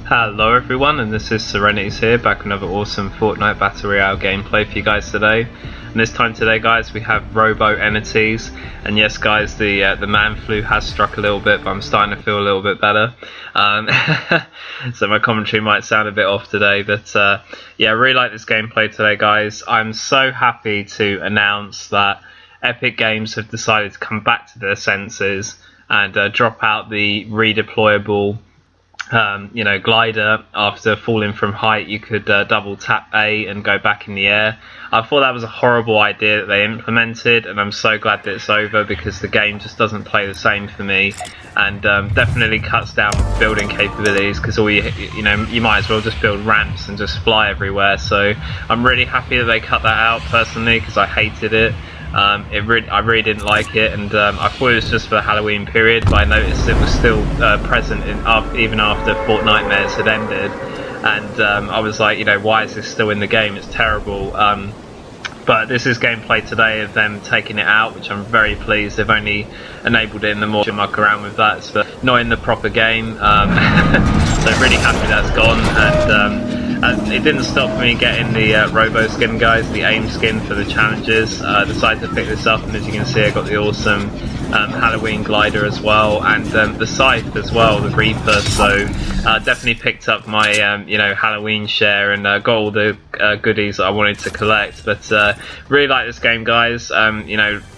Hello everyone, and this is SeReNiiTYzZ here, back with another awesome Fortnite Battle Royale gameplay for you guys today. And this time today, guys, we have robo entities. And yes, guys, the man flu has struck a little bit, but I'm starting to feel a little bit better. So my commentary might sound a bit off today, but yeah, I really like this gameplay today, guys. I'm so happy to announce that Epic Games have decided to come back to their senses and drop out the redeployable glider. After falling from height, you could double tap A and go back in the air. I thought that was a horrible idea that they implemented, and I'm so glad that it's over because the game just doesn't play the same for me, and definitely cuts down building capabilities because all you might as well just build ramps and just fly everywhere. So I'm really happy that they cut that out personally because I hated it. I really didn't like it, and I thought it was just for the Halloween period, but I noticed it was still present even after Fortnite had ended, and I was like, why is this still in the game? It's terrible. But this is gameplay today of them taking it out, which I'm very pleased. They've only enabled it in the more to muck around with that, but not in the proper game. So really happy that's gone, and it didn't stop me getting the Robo skin, guys, the A.I.M skin for the challenges. Decided to pick this up, and as you can see, I got the awesome Halloween glider as well, and the scythe as well, the Reaper. So definitely picked up my Halloween share and got all the goodies that I wanted to collect. But really like this game, guys.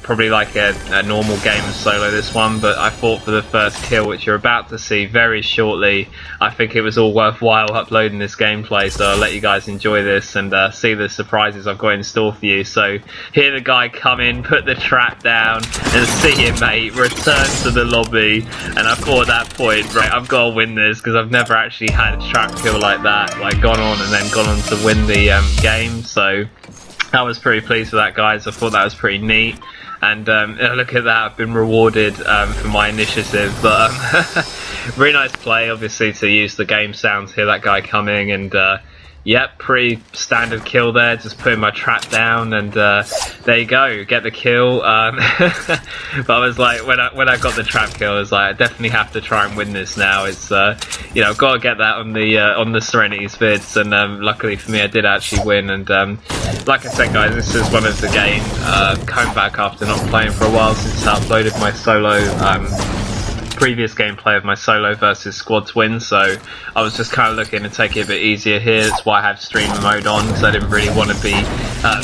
Probably like a normal game of solo, this one, but I thought for the first kill, which you're about to see very shortly, I think it was all worthwhile uploading this gameplay, so I'll let you guys enjoy this and see the surprises I've got in store for you. So hear the guy come in, put the trap down, and see him, mate, return to the lobby, and I thought at that point, right, I've got to win this, because I've never actually had a trap kill like that, like gone on and then gone on to win the game. So I was pretty pleased with that, guys. I thought that was pretty neat. And look at that, I've been rewarded for my initiative. But really nice play, obviously, to use the game sound to hear that guy coming. And yep, pretty standard kill there, just putting my trap down, and there you go, get the kill. But I was like, when I got the trap kill, I was like, I definitely have to try and win this now. It's I've got to get that on the SeReNiiTYzZ vids, and luckily for me, I did actually win. And like I said, guys, this is one of the games coming back after not playing for a while since I uploaded my solo previous gameplay of my solo versus squad twin, so I was just kind of looking to take it a bit easier here. That's why I have streamer mode on, because I didn't really want to be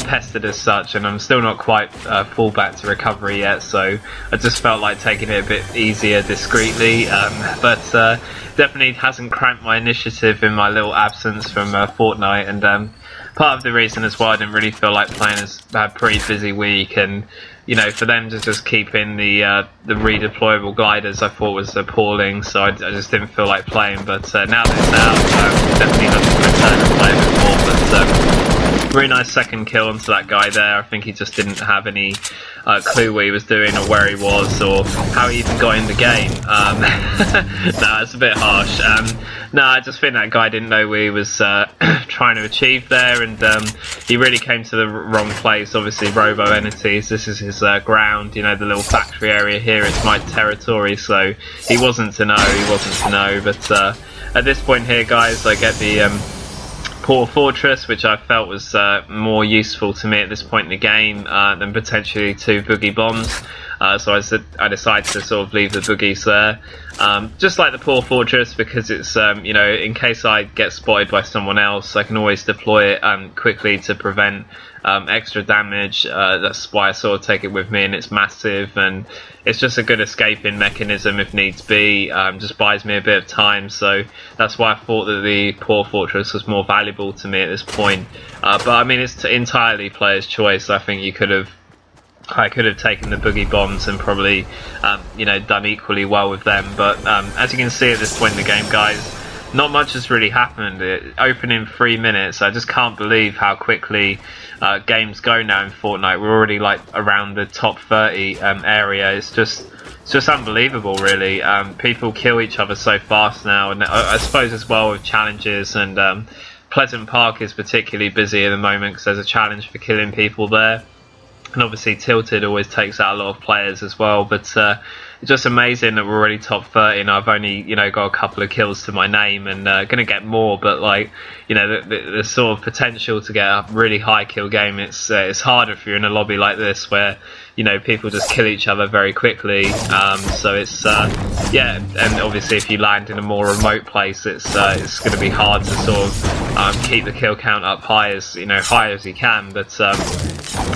pestered as such, and I'm still not quite full back to recovery yet, so I just felt like taking it a bit easier discreetly, but definitely hasn't cramped my initiative in my little absence from Fortnite. And part of the reason as well, I didn't really feel like playing, as I had a pretty busy week, and for them to just keep in the redeployable gliders, I thought was appalling, so I just didn't feel like playing. But now that it's out, definitely looking to return and play a bit more. But really nice second kill onto that guy there. I think he just didn't have any clue what he was doing or where he was or how he even got in the game. No, it's a bit harsh. No, I just think that guy didn't know what he was trying to achieve there, and he really came to the wrong place. Obviously, robo entities, this is his ground, the little factory area here, it's my territory, so he wasn't to know. But at this point here, guys, I get the Poor Fortress, which I felt was more useful to me at this point in the game than potentially 2 boogie bombs. So I decided to sort of leave the boogies there. Just like the Poor Fortress, because it's, in case I get spotted by someone else, I can always deploy it quickly to prevent extra damage. That's why I sort of take it with me, and it's massive, and it's just a good escaping mechanism if needs be. Just buys me a bit of time, so that's why I thought that the Poor Fortress was more valuable to me at this point. But I mean, it's entirely player's choice. I think I could have taken the boogie bombs and probably done equally well with them. But as you can see at this point in the game, guys, not much has really happened. It opened in 3 minutes. I just can't believe how quickly games go now in Fortnite. We're already like around the top 30 area. It's just unbelievable, really. People kill each other so fast now, and I suppose as well with challenges, and Pleasant Park is particularly busy at the moment because there's a challenge for killing people there. And obviously Tilted always takes out a lot of players as well. But just amazing that we're already top 30 and I've only, you know, got a couple of kills to my name and gonna get more, but like, you know, the sort of potential to get a really high kill game, it's harder if you're in a lobby like this where, you know, people just kill each other very quickly. So it's yeah, and obviously if you land in a more remote place, it's going to be hard to sort of keep the kill count up high as you can. But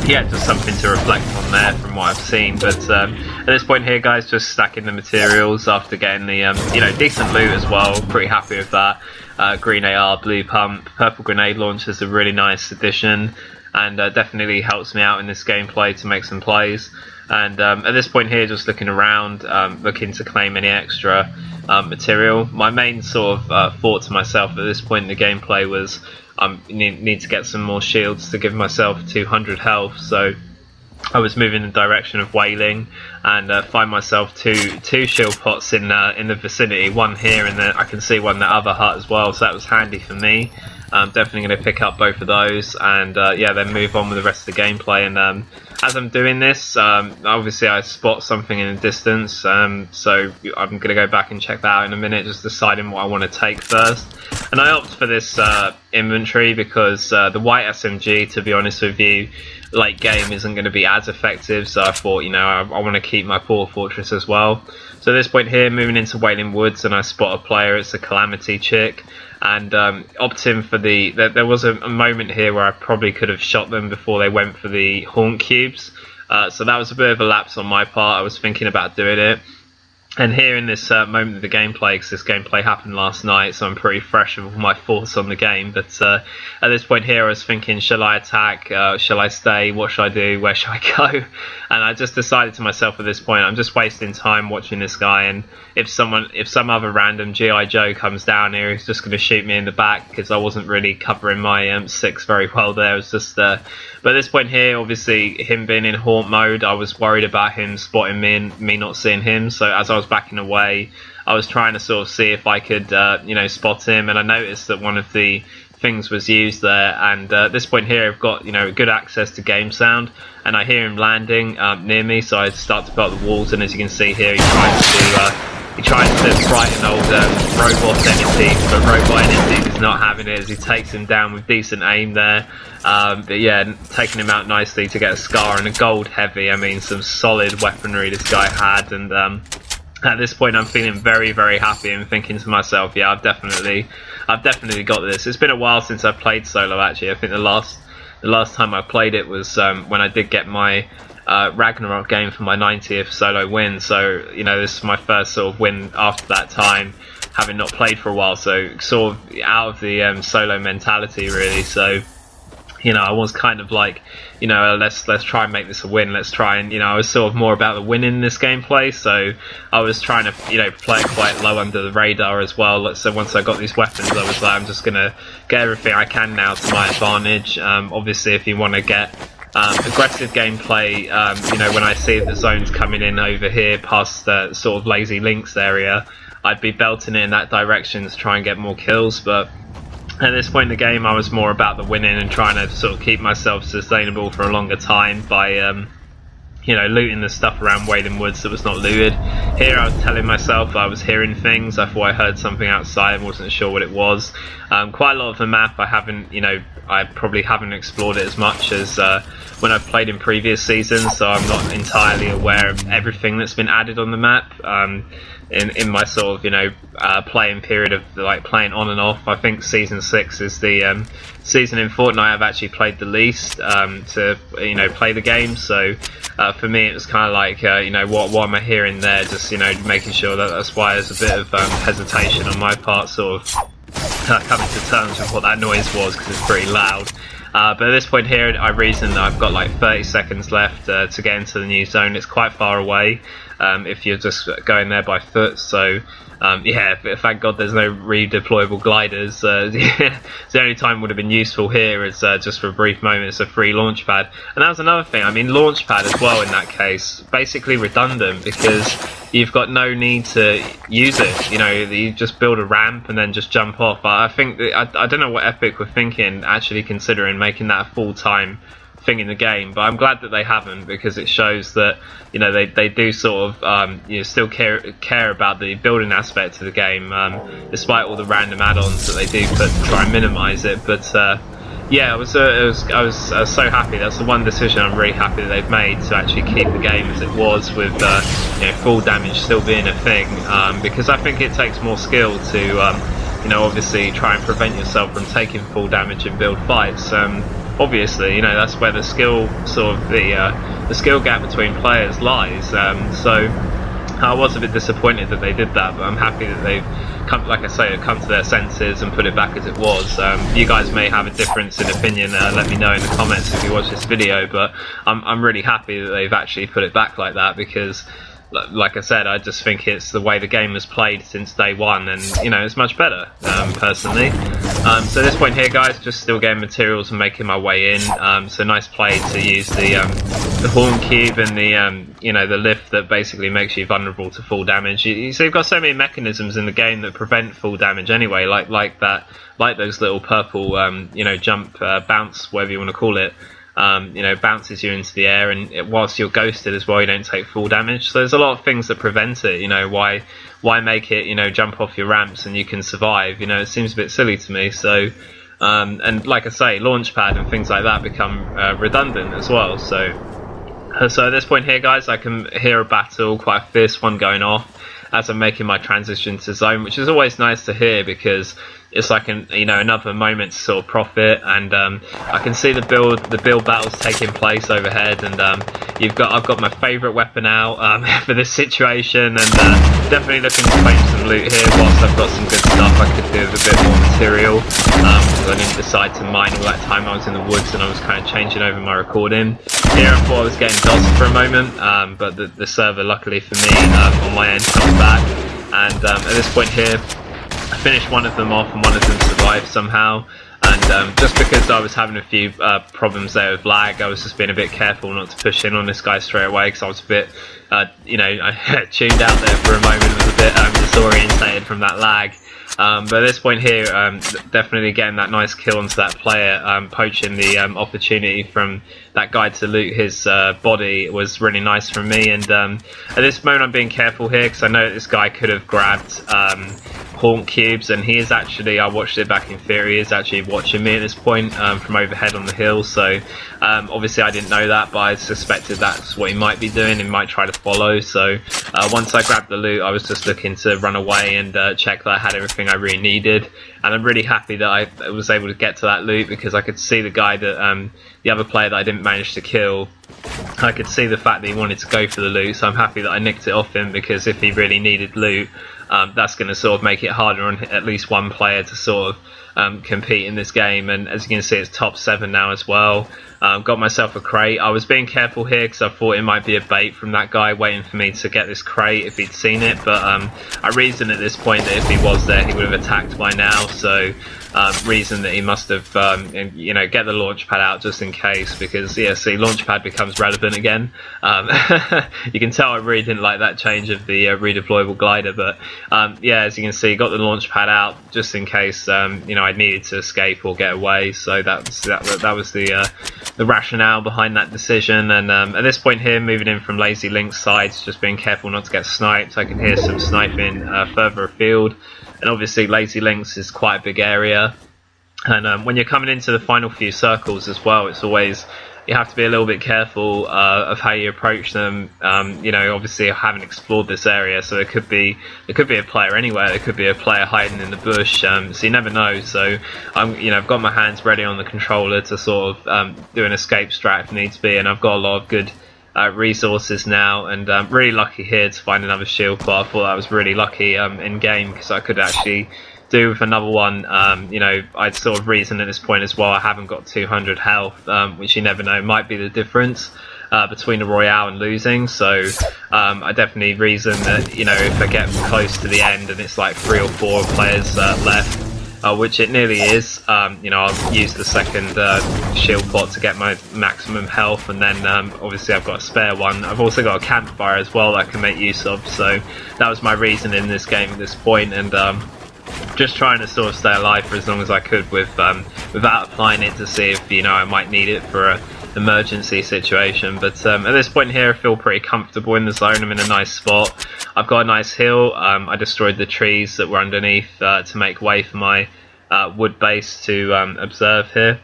yeah, just something to reflect on there from what I've seen. But at this point here, guys, just stacking the materials after getting the you know, decent loot as well. Pretty happy with that. Green AR, blue pump, purple grenade launcher is a really nice addition, and definitely helps me out in this gameplay to make some plays. And at this point here, just looking around, looking to claim any extra material. My main sort of thought to myself at this point in the gameplay was need to get some more shields to give myself 200 health. So I was moving in the direction of whaling and find myself two shield pots in the vicinity. One here, and then I can see one in the other hut as well. So that was handy for me. I'm definitely going to pick up both of those and yeah, then move on with the rest of the gameplay. And as I'm doing this, obviously I spot something in the distance, so I'm going to go back and check that out in a minute, just deciding what I want to take first. And I opt for this inventory because the white SMG, to be honest with you, late game isn't going to be as effective, so I thought, you know, I want to keep my Port Fortress as well. So at this point here, moving into Wailing Woods, and I spot a player. It's a Calamity chick, and opting for the... There was a moment here where I probably could have shot them before they went for the Haunt Cubes, so that was a bit of a lapse on my part. I was thinking about doing it. And here in this moment of the gameplay, because this gameplay happened last night, so I'm pretty fresh with all my thoughts on the game. But at this point here, I was thinking, shall I attack? Shall I stay? What should I do? Where should I go? And I just decided to myself at this point, I'm just wasting time watching this guy. And if some other random G.I. Joe comes down here, he's just going to shoot me in the back, because I wasn't really covering my 6 very well there. It was just... But at this point here, obviously, him being in haunt mode, I was worried about him spotting me and me not seeing him. So as I was backing away, I was trying to sort of see if I could, you know, spot him. And I noticed that one of the things was used there. And at this point here, I've got, you know, good access to game sound. And I hear him landing near me, so I start to put up the walls. And as you can see here, he tries to frighten old robot entities, but robot entities is not having it as he takes him down with decent aim there. But yeah, taking him out nicely to get a scar and a gold heavy. I mean, some solid weaponry this guy had. And at this point, I'm feeling very, very happy and thinking to myself, yeah, I've definitely got this. It's been a while since I've played solo. Actually, I think the last time I played it was when I did get my Ragnarok game for my 90th solo win. So, you know, this is my first sort of win after that time, having not played for a while, so sort of out of the solo mentality really. So, you know, I was kind of like, you know, let's try and make this a win. Let's try and, you know, I was sort of more about the win in this gameplay, so I was trying to, you know, play quite low under the radar as well. So once I got these weapons, I was like, I'm just gonna get everything I can now to my advantage. Obviously, if you want to get aggressive gameplay, you know, when I see the zones coming in over here past the sort of Lazy Links area, I'd be belting it in that direction to try and get more kills. But at this point in the game, I was more about the winning and trying to sort of keep myself sustainable for a longer time by, you know, looting the stuff around Wailing Woods that was not looted. Here I was telling myself I was hearing things. I thought I heard something outside and wasn't sure what it was. Quite a lot of the map I haven't, you know, I probably haven't explored it as much as when I've played in previous seasons, so I'm not entirely aware of everything that's been added on the map. In my sort of, you know, playing period of like playing on and off, I think season 6 is the season in Fortnite I've actually played the least to, you know, play the game. So for me it was kind of like, you know, what am I hearing there? Just, you know, making sure that's why there's a bit of hesitation on my part, sort of coming to terms with what that noise was, because it's pretty loud. But at this point here, I reason that I've got like 30 seconds left to get into the new zone. It's quite far away if you're just going there by foot. So yeah, thank God there's no re-deployable gliders. The only time would have been useful here is just for a brief moment. It's a free launch pad. And that was another thing. I mean, launch pad as well in that case, basically redundant, because you've got no need to use it. You know, you just build a ramp and then just jump off. I think I don't know what Epic were thinking, actually considering making that a full-time thing in the game, but I'm glad that they haven't, because it shows that, you know, they do sort of you know, still care about the building aspect of the game, despite all the random add-ons that they do put to try and minimise it. But yeah, I was so happy. That's the one decision I'm really happy that they've made, to actually keep the game as it was, with you know, full damage still being a thing, because I think it takes more skill to you know, obviously try and prevent yourself from taking full damage in build fights. Obviously, you know, that's where the skill sort of the skill gap between players lies. So I was a bit disappointed that they did that, but I'm happy that they've come, like I say, come to their senses and put it back as it was. You guys may have a difference in opinion. Let me know in the comments if you watch this video, but I'm really happy that they've actually put it back like that, because, like I said, I just think it's the way the game was played since day one, and you know, it's much better, personally. So at this point here, guys, just still getting materials and making my way in. So nice play to use the horn cube and the you know, the lift that basically makes you vulnerable to full damage. So you've got so many mechanisms in the game that prevent full damage anyway, like those little purple you know, jump, bounce, whatever you want to call it. You know, bounces you into the air, and whilst you're ghosted as well, you don't take full damage. So there's a lot of things that prevent it. You know, why make it, you know, jump off your ramps and you can survive? You know, it seems a bit silly to me. So and like I say, launchpad and things like that become redundant as well. So at this point here, guys, I can hear a battle, quite a fierce one, going off as I'm making my transition to zone, which is always nice to hear, because it's like you know, another moment to sort of profit. And I can see the build battles taking place overhead, and I've got my favourite weapon out for this situation, and definitely looking to claim some loot here. Whilst I've got some good stuff, I could do with a bit more material, because I didn't decide to mine all that time I was in the woods, and I was kind of changing over my recording. Here I thought I was getting DOSed for a moment, but the server, luckily for me, on my end, comes back, and at this point here, I finished one of them off, and one of them survived somehow. And just because I was having a few problems there with lag, I was just being a bit careful not to push in on this guy straight away, because I was a bit, you know, I tuned out there for a moment, was a bit disorientated from that lag. But at this point here, definitely getting that nice kill onto that player, poaching the opportunity from that guy to loot his body was really nice from me. And at this moment I'm being careful here, because I know that this guy could have grabbed haunt cubes, and he is actually, I watched it back in theory, he is actually watching me at this point from overhead on the hill. So obviously I didn't know that, but I suspected that's what he might be doing, and might try to follow. So once I grabbed the loot, I was just looking to run away and check that I had everything I really needed. And I'm really happy that I was able to get to that loot, because I could see the guy that the other player that I didn't manage to kill, I could see the fact that he wanted to go for the loot. So I'm happy that I nicked it off him, because if he really needed loot, that's going to sort of make it harder on at least one player to sort of compete in this game. And as you can see, it's top 7 now as well. Got myself a crate. I was being careful here, because I thought it might be a bait from that guy waiting for me to get this crate if he'd seen it, but I reasoned at this point that if he was there, he would have attacked by now. So reason that he must have you know, get the launch pad out just in case, because yeah, see, launch pad becomes relevant again. You can tell I really didn't like that change of the redeployable glider, but yeah, as you can see, got the launch pad out just in case you know, I needed to escape or get away. So that was the rationale behind that decision. And at this point here, moving in from Lazy Link's sides, just being careful not to get sniped. I can hear some sniping further afield, and obviously Lazy Link's is quite a big area. And when you're coming into the final few circles as well, it's always, you have to be a little bit careful of how you approach them. You know, obviously I haven't explored this area, so there could be a player anywhere. There could be a player hiding in the bush, so you never know. So you know, I've got my hands ready on the controller to sort of do an escape strat if needs be, and I've got a lot of good resources now, and really lucky here to find another shield pot. I thought that was really lucky in game, because I could actually do with another one. You know, I'd sort of reason at this point as well, I haven't got 200 health, which you never know, might be the difference between a Royale and losing. So I definitely reason that, you know, if I get close to the end and it's like 3 or 4 players left, which it nearly is, you know, I'll use the second shield pot to get my maximum health, and then obviously I've got a spare one. I've also got a campfire as well that I can make use of. So that was my reason in this game at this point, and just trying to sort of stay alive for as long as I could with without applying it to see if, you know, I might need it for a emergency situation. But at this point here, I feel pretty comfortable in the zone. I'm in a nice spot. I've got a nice hill. I destroyed the trees that were underneath to make way for my wood base to observe here,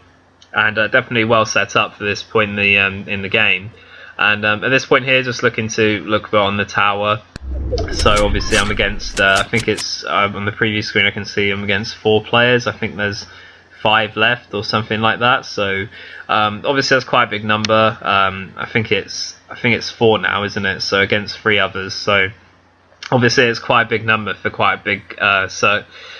and definitely well set up for this point in the game. And at this point here, just looking to look on the tower. So obviously I'm against, I think it's on the previous screen I can see I'm against 4 players. I think there's 5 left or something like that. So obviously that's quite a big number. I think it's 4 now, isn't it? So against 3 others. So obviously it's quite a big number for quite a big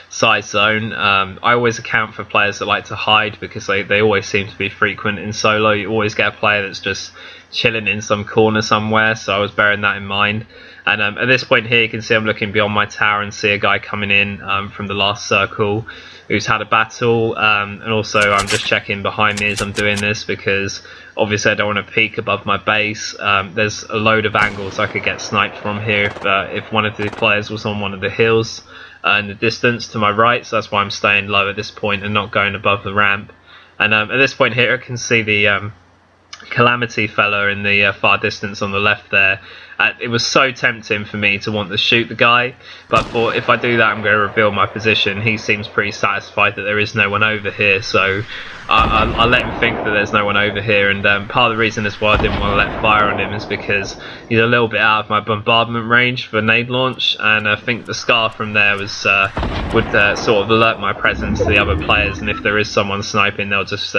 size zone. I always account for players that like to hide, because they always seem to be frequent in solo. You always get a player that's just chilling in some corner somewhere, so I was bearing that in mind. And at this point here, you can see I'm looking beyond my tower and see a guy coming in from the last circle who's had a battle, and also I'm just checking behind me as I'm doing this, because obviously I don't want to peek above my base. There's a load of angles I could get sniped from here if one of the players was on one of the hills in the distance to my right, so that's why I'm staying low at this point and not going above the ramp. And at this point here, I can see the Calamity fella in the far distance on the left there. It was so tempting for me to want to shoot the guy, but I thought if I do that I'm going to reveal my position. He seems pretty satisfied that there is no one over here, so I'll let him think that there's no one over here. And part of the reason as well I didn't want to let fire on him is because he's a little bit out of my bombardment range for nade launch, and I think the scar from there would sort of alert my presence to the other players, and if there is someone sniping they'll just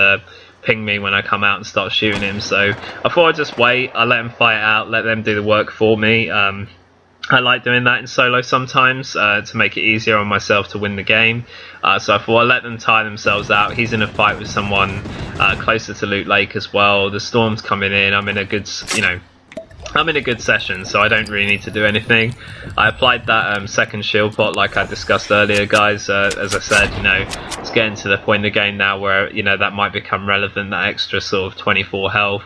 ping me when I come out and start shooting him. So I thought I'd just wait. I let them fight out, let them do the work for me. I like doing that in solo sometimes to make it easier on myself to win the game. So I thought I'd let them tire themselves out. He's in a fight with someone closer to Loot Lake as well. The storm's coming in. I'm in a good, I'm in a good session, so I don't really need to do anything. I applied that second shield pot like I discussed earlier, guys. As I said, it's getting to the point in the game now where that might become relevant, that extra sort of 24 health.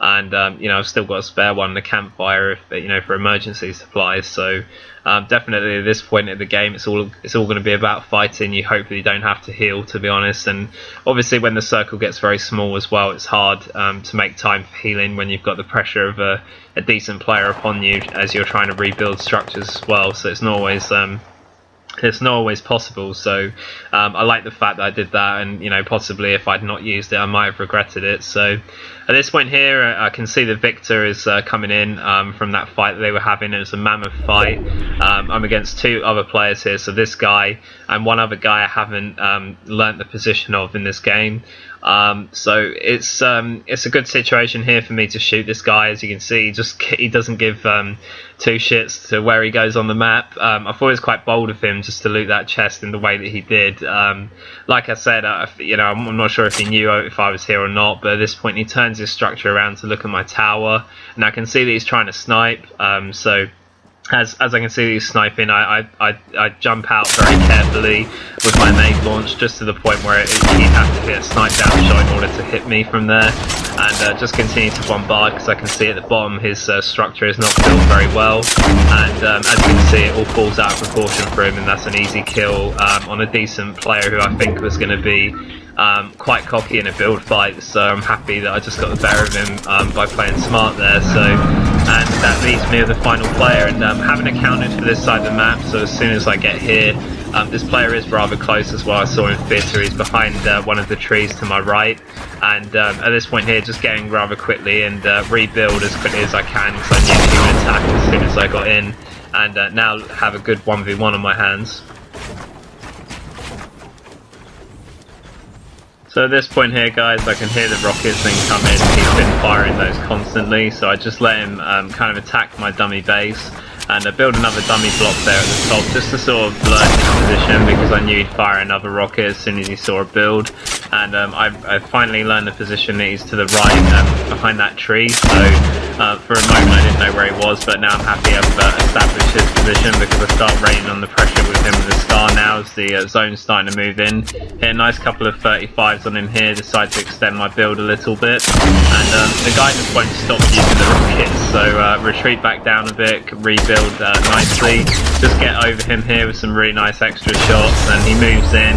And I've still got a spare one, the campfire, for emergency supplies. So definitely at this point in the game, it's all going to be about fighting. You hope that you don't have to heal, to be honest. And obviously, when the circle gets very small as well, it's hard to make time for healing when you've got the pressure of a decent player upon you as you're trying to rebuild structures as well. So it's not always possible. So I like the fact that I did that, and possibly if I'd not used it I might have regretted it. So at this point here I can see the victor is coming in from that fight that they were having. It was a mammoth fight. I'm against 2 other players here, so this guy and one other guy I haven't learnt the position of in this game. So it's a good situation here for me to shoot this guy. As you can see, he doesn't give 2 shits to where he goes on the map. I thought it was quite bold of him just to loot that chest in the way that he did. Like I said, I'm not sure if he knew if I was here or not, but at this point he turns his structure around to look at my tower, and I can see that he's trying to snipe. So as I can see he's sniping, I jump out very carefully with my nade launch, just to the point where he'd have to hit a snipe down shot in order to hit me from there, and just continue to bombard, because I can see at the bottom his structure is not built very well, and as you can see it all falls out of proportion for him, and that's an easy kill on a decent player who I think was going to be quite cocky in a build fight. So I'm happy that I just got the better of him by playing smart there. So, and that leaves me with the final player, and haven't accounted for this side of the map, so as soon as I get here, this player is rather close as well. I saw him theatre, he's behind one of the trees to my right, and at this point here just getting rather quickly and rebuild as quickly as I can, because I knew he would attack as soon as I got in, and now have a good 1v1 on my hands. So at this point here, guys, I can hear the rockets incoming. He's been firing those constantly, so I just let him kind of attack my dummy base, and I build another dummy block there at the top just to sort of blur his position, because I knew he'd fire another rocket as soon as he saw a build. And I finally learned the position that he's to the right, behind that tree. So for a moment I didn't know where he was, but now I'm happy I've established his position, because I start raining on the pressure with him with the scar now as the zone's starting to move in. Hit a nice couple of 35s on him here, decide to extend my build a little bit, and the guy just won't stop using the rockets, so retreat back down a bit, rebuild nicely, just get over him here with some really nice extra shots, and he moves in.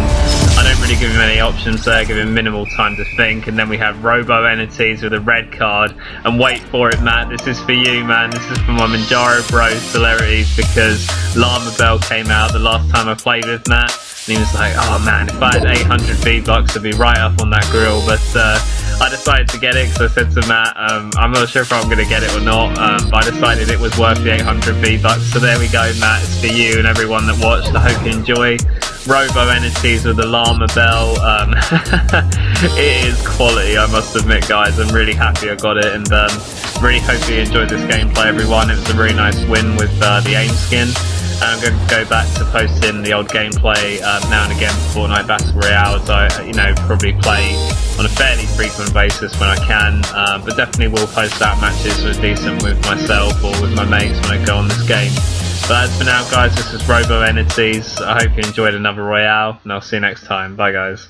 I don't really give him any options there, give him minimal time to think. And then we have Robo Entities with a red card. And wait for it, Matt, this is for you, man. This is for my Manjaro Bros celebrities, because Llama Bell came out the last time I played with Matt. And he was like, oh man, if I had 800 V-Bucks, I'd be right up on that grill. But I decided to get it because I said to Matt, I'm not sure if I'm going to get it or not, but I decided it was worth the 800 V-Bucks. So there we go, Matt, it's for you and everyone that watched. I hope you enjoy. Robo Entities with the Llama Bell. It is quality, I must admit, guys. I'm really happy I got it, and really hope you enjoyed this gameplay, everyone. It was a really nice win with the A.I.M skin. And I'm going to go back to posting the old gameplay now and again for Fortnite Battle Royale, as I probably play on a fairly frequent basis when I can, but definitely will post out matches that are decent with myself or with my mates when I go on this game. But as for now, guys, this is Robo Entities. I hope you enjoyed another Royale, and I'll see you next time. Bye, guys.